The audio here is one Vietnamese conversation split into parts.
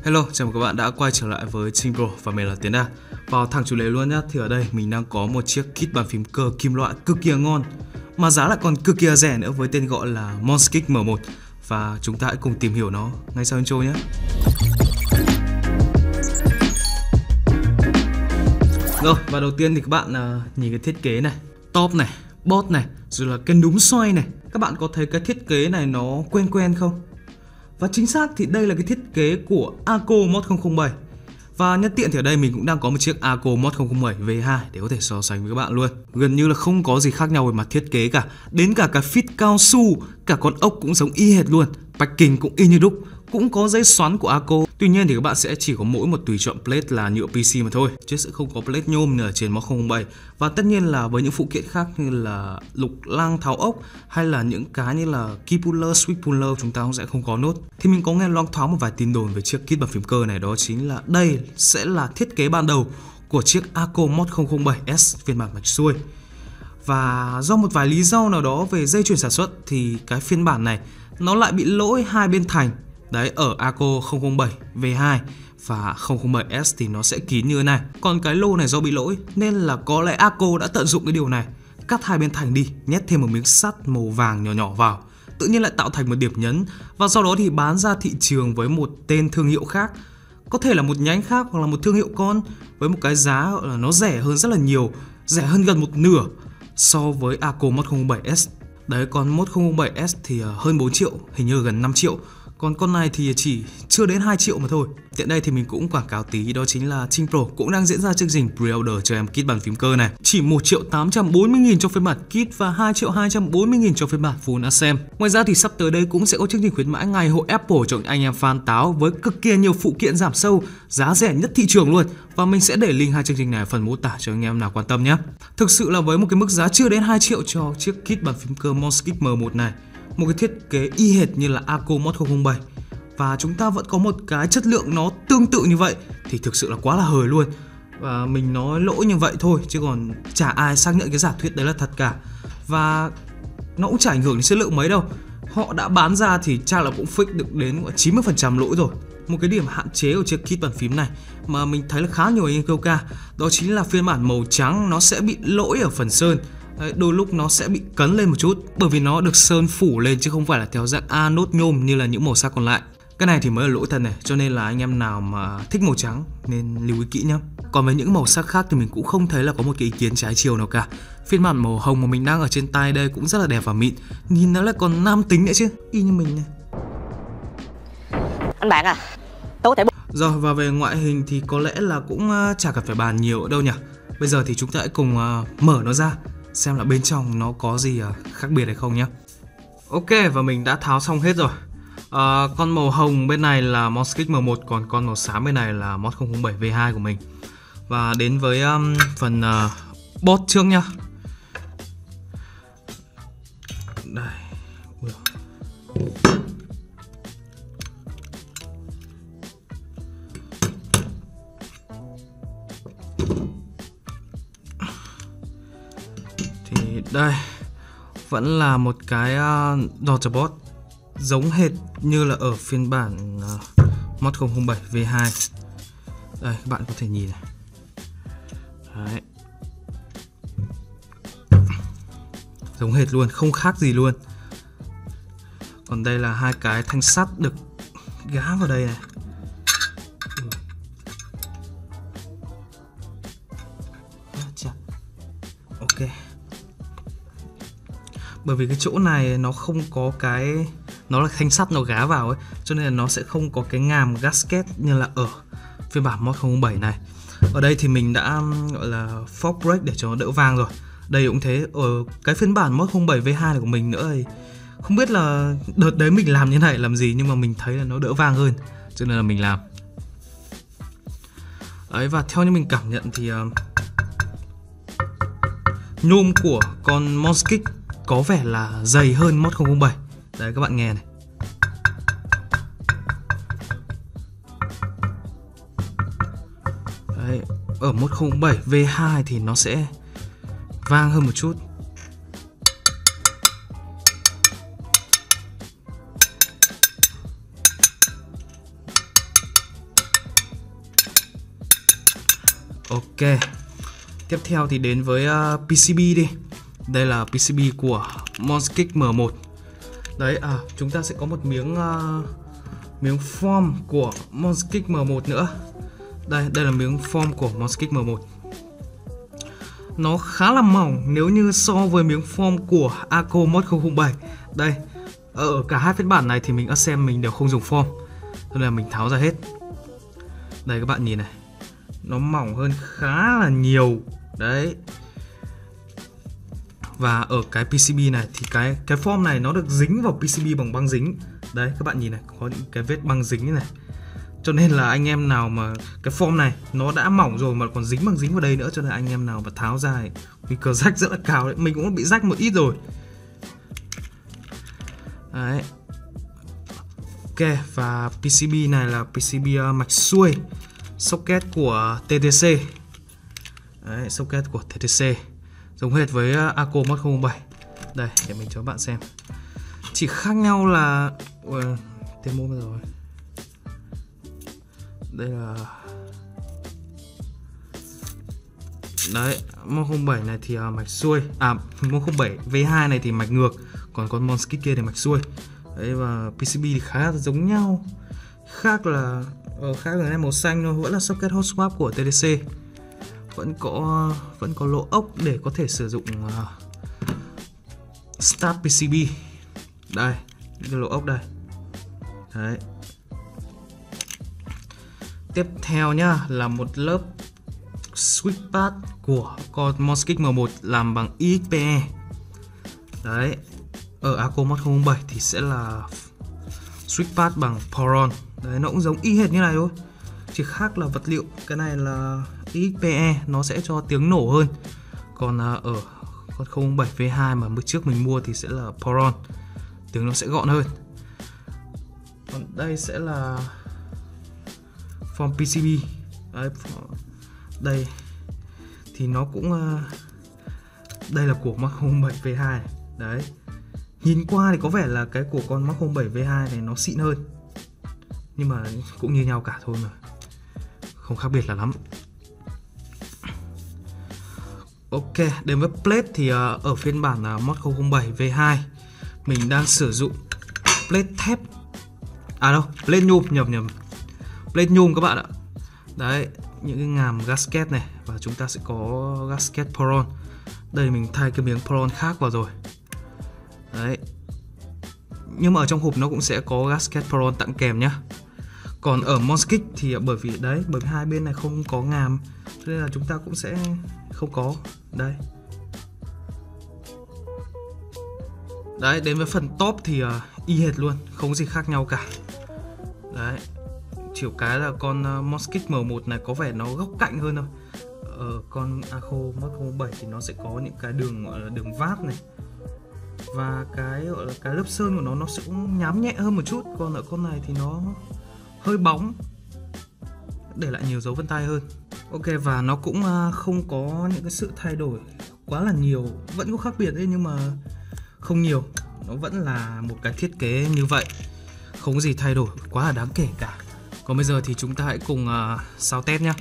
Hello, chào mừng các bạn đã quay trở lại với Trinh Pro và mình là Tiến Đa. Vào thẳng chủ đề luôn nhá, thì ở đây mình đang có một chiếc kit bàn phím cơ kim loại cực kỳ ngon mà giá lại còn cực kỳ rẻ nữa với tên gọi là Monskick M1. Và chúng ta hãy cùng tìm hiểu nó ngay sau intro nhé. Rồi, và đầu tiên thì các bạn nhìn cái thiết kế này, top này, bot này, rồi là cái núm xoay này. Các bạn có thấy cái thiết kế này nó quen quen không? Và chính xác thì đây là cái thiết kế của Aco Mod 007. Và nhân tiện thì ở đây mình cũng đang có một chiếc Aco Mod 007 V2 để có thể so sánh với các bạn luôn. Gần như là không có gì khác nhau về mặt thiết kế cả. Đến cả cái feed cao su, cả con ốc cũng giống y hệt luôn. Packing cũng y như đúc, cũng có dây xoắn của Aco. Tuy nhiên thì các bạn sẽ chỉ có mỗi một tùy chọn plate là nhựa PC mà thôi, chứ sẽ không có plate nhôm nữa ở trên Mod 007. Và tất nhiên là với những phụ kiện khác như là lục lăng tháo ốc hay là những cái như là key puller, switch puller chúng ta cũng sẽ không có nốt. Thì mình có nghe loáng thoáng một vài tin đồn về chiếc kit bàn phím cơ này, đó chính là đây sẽ là thiết kế ban đầu của chiếc Aco Mod 007S phiên bản mạch xuôi. Và do một vài lý do nào đó về dây chuyền sản xuất thì cái phiên bản này nó lại bị lỗi hai bên thành. Đấy, ở Aco 007 V2 và 007S thì nó sẽ kín như thế này. Còn cái lô này do bị lỗi nên là có lẽ Aco đã tận dụng cái điều này, cắt hai bên thành đi, nhét thêm một miếng sắt màu vàng nhỏ nhỏ vào, tự nhiên lại tạo thành một điểm nhấn. Và sau đó thì bán ra thị trường với một tên thương hiệu khác, có thể là một nhánh khác hoặc là một thương hiệu con, với một cái giá gọi là nó rẻ hơn rất là nhiều, rẻ hơn gần một nửa so với Aco Mod 007S. Đấy, còn Mod 007S thì hơn 4 triệu, hình như gần 5 triệu. Còn con này thì chỉ chưa đến 2 triệu mà thôi. Tiện đây thì mình cũng quảng cáo tí, đó chính là Trinh Pro cũng đang diễn ra chương trình pre-order cho em kit bàn phím cơ này. Chỉ 1.840.000 cho phiên bản kit và 2.240.000 cho phiên bản full assemble. Ngoài ra thì sắp tới đây cũng sẽ có chương trình khuyến mãi ngày hội Apple cho anh em fan táo với cực kỳ nhiều phụ kiện giảm sâu, giá rẻ nhất thị trường luôn. Và mình sẽ để link hai chương trình này ở phần mô tả cho anh em nào quan tâm nhé. Thực sự là với một cái mức giá chưa đến 2 triệu cho chiếc kit bàn phím cơ Monskick M1 này, một cái thiết kế y hệt như là Aco Mod 007, và chúng ta vẫn có một cái chất lượng nó tương tự như vậy thì thực sự là quá là hời luôn. Và mình nói lỗi như vậy thôi chứ còn chả ai xác nhận cái giả thuyết đấy là thật cả. Và nó cũng chả ảnh hưởng đến chất lượng mấy đâu. Họ đã bán ra thì chắc là cũng fix được đến 90% lỗi rồi. Một cái điểm hạn chế của chiếc kit bàn phím này mà mình thấy là khá nhiều anh em kêu ca, đó chính là phiên bản màu trắng nó sẽ bị lỗi ở phần sơn. Đấy, đôi lúc nó sẽ bị cấn lên một chút bởi vì nó được sơn phủ lên chứ không phải là theo dạng anode nhôm như là những màu sắc còn lại. Cái này thì mới là lỗi thật này, cho nên là anh em nào mà thích màu trắng nên lưu ý kỹ nhé. Còn với những màu sắc khác thì mình cũng không thấy là có một cái ý kiến trái chiều nào cả. Phiên bản màu hồng mà mình đang ở trên tay đây cũng rất là đẹp và mịn, nhìn nó lại còn nam tính nữa chứ, y như mình này. Anh bạn à, tôi có thể... Rồi, và về ngoại hình thì có lẽ là cũng chả cần phải bàn nhiều ở đâu nhỉ. Bây giờ thì chúng ta hãy cùng mở nó ra xem là bên trong nó có gì khác biệt hay không nhé. Ok, và mình đã tháo xong hết rồi. Con màu hồng bên này là Monskick M1, còn con màu xám bên này là Mod 007 V2 của mình. Và đến với phần bot trước nhá. Đây. Thì đây vẫn là một cái daughterboard giống hệt như là ở phiên bản Mod 007 V2. Đây, các bạn có thể nhìn này. Đấy. Giống hệt luôn, không khác gì luôn. Còn đây là hai cái thanh sắt được gá vào đây này. Ok. Bởi vì cái chỗ này nó không có cái, nó là thanh sắt nó gá vào ấy, cho nên là nó sẽ không có cái ngàm gasket như là ở phiên bản Mod 007 này. Ở đây thì mình đã gọi là fork break để cho nó đỡ vang rồi. Đây cũng thế, ở cái phiên bản Mod 07 V2 này của mình nữa thì không biết là đợt đấy mình làm như này làm gì, nhưng mà mình thấy là nó đỡ vang hơn, cho nên là mình làm. Đấy, và theo như mình cảm nhận thì nhôm của con Monskick có vẻ là dày hơn Mod 007. Đấy, các bạn nghe này. Đấy, ở Mod 007 V2 thì nó sẽ vang hơn một chút. Ok. Tiếp theo thì đến với PCB đi. Đây là PCB của Monskit M1. Đấy, chúng ta sẽ có một miếng form của Monskit M1 nữa. Đây là miếng form của Monskit M1. Nó khá là mỏng nếu như so với miếng form của Arco Mod 007. Đây, ở cả hai phiên bản này thì mình assemble mình đều không dùng form, nên là mình tháo ra hết. Đây các bạn nhìn này, nó mỏng hơn khá là nhiều. Đấy. Và ở cái PCB này thì cái form này nó được dính vào PCB bằng băng dính. Đấy các bạn nhìn này, có những cái vết băng dính này. Cho nên là anh em nào mà cái form này nó đã mỏng rồi mà còn dính băng dính vào đây nữa, cho nên anh em nào mà tháo ra ấy, nguy cơ rách rất là cao đấy. Mình cũng bị rách một ít rồi. Đấy. Ok, và PCB này là PCB mạch xuôi, socket của TTC. Đấy, socket của TTC giống hệt với Arco Mod 007. Đây, để mình cho các bạn xem. Chỉ khác nhau là demo rồi. Đây là đấy, Mod 07 này thì mạch xuôi, Mod 07 V2 này thì mạch ngược, còn con Monskit kia thì mạch xuôi. Đấy, và PCB thì khá là giống nhau. Khác là cái màu xanh thôi, vẫn là socket hot swap của TTC. Vẫn có lỗ ốc để có thể sử dụng start PCB. Đây, những cái lỗ ốc đây. Đấy. Tiếp theo nhá là một lớp switch pad của con Monskit M1 làm bằng EXPE. Đấy. Ở Arco Mod 007 thì sẽ là switch pad bằng Poron. Đấy, nó cũng giống y hệt như này thôi, chỉ khác là vật liệu. Cái này là EXPE, nó sẽ cho tiếng nổ hơn. Còn ở con 007 V2 mà bữa trước mình mua thì sẽ là Poron, tiếng nó sẽ gọn hơn. Còn đây sẽ là form PCB. Đấy, đây thì nó cũng đây là của Mark 07 V2. Đấy, nhìn qua thì có vẻ là cái của con Mark 07 V2 này nó xịn hơn, nhưng mà cũng như nhau cả thôi mà, không khác biệt là lắm. Ok, đến với plate thì ở phiên bản Mod 007 V2 mình đang sử dụng plate thép. Plate nhôm, nhầm. Plate nhôm các bạn ạ. Đấy, những cái ngàm gasket này, và chúng ta sẽ có gasket Poron. Đây mình thay cái miếng Poron khác vào rồi. Đấy. Nhưng mà ở trong hộp nó cũng sẽ có gasket Poron tặng kèm nhá. Còn ở Monskit thì bởi vì hai bên này không có ngàm, cho nên là chúng ta cũng sẽ không có. Đây. Đấy, đến với phần top thì y hệt luôn, không có gì khác nhau cả. Đấy. Chỉ cái là con Monskit M1 này có vẻ nó góc cạnh hơn thôi. Ở con Arco Mod 007 thì nó sẽ có những cái đường gọi là đường vát này, và cái gọi là cái lớp sơn của nó sẽ cũng nhám nhẹ hơn một chút. Còn ở con này thì nó hơi bóng, để lại nhiều dấu vân tay hơn. Ok, và nó cũng không có những cái sự thay đổi quá là nhiều, vẫn có khác biệt đấy nhưng mà không nhiều. Nó vẫn là một cái thiết kế như vậy, không có gì thay đổi quá là đáng kể cả. Còn bây giờ thì chúng ta hãy cùng sound test nhé.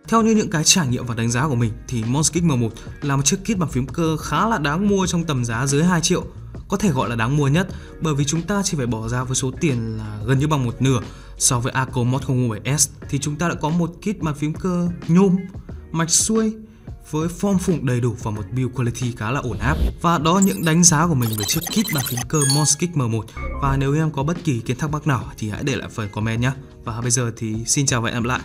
Theo như những cái trải nghiệm và đánh giá của mình thì Monskix M1 là một chiếc kit bàn phím cơ khá là đáng mua trong tầm giá dưới 2 triệu. Có thể gọi là đáng mua nhất bởi vì chúng ta chỉ phải bỏ ra với số tiền là gần như bằng một nửa so với Aco Mod 007S thì chúng ta đã có một kit bàn phím cơ nhôm, mạch xuôi với form phụng đầy đủ và một build quality khá là ổn áp. Và đó những đánh giá của mình về chiếc kit bàn phím cơ Monskix M1. Và nếu em có bất kỳ kiến thắc mắc nào thì hãy để lại phần comment nhé. Và bây giờ thì xin chào và hẹn gặp lại.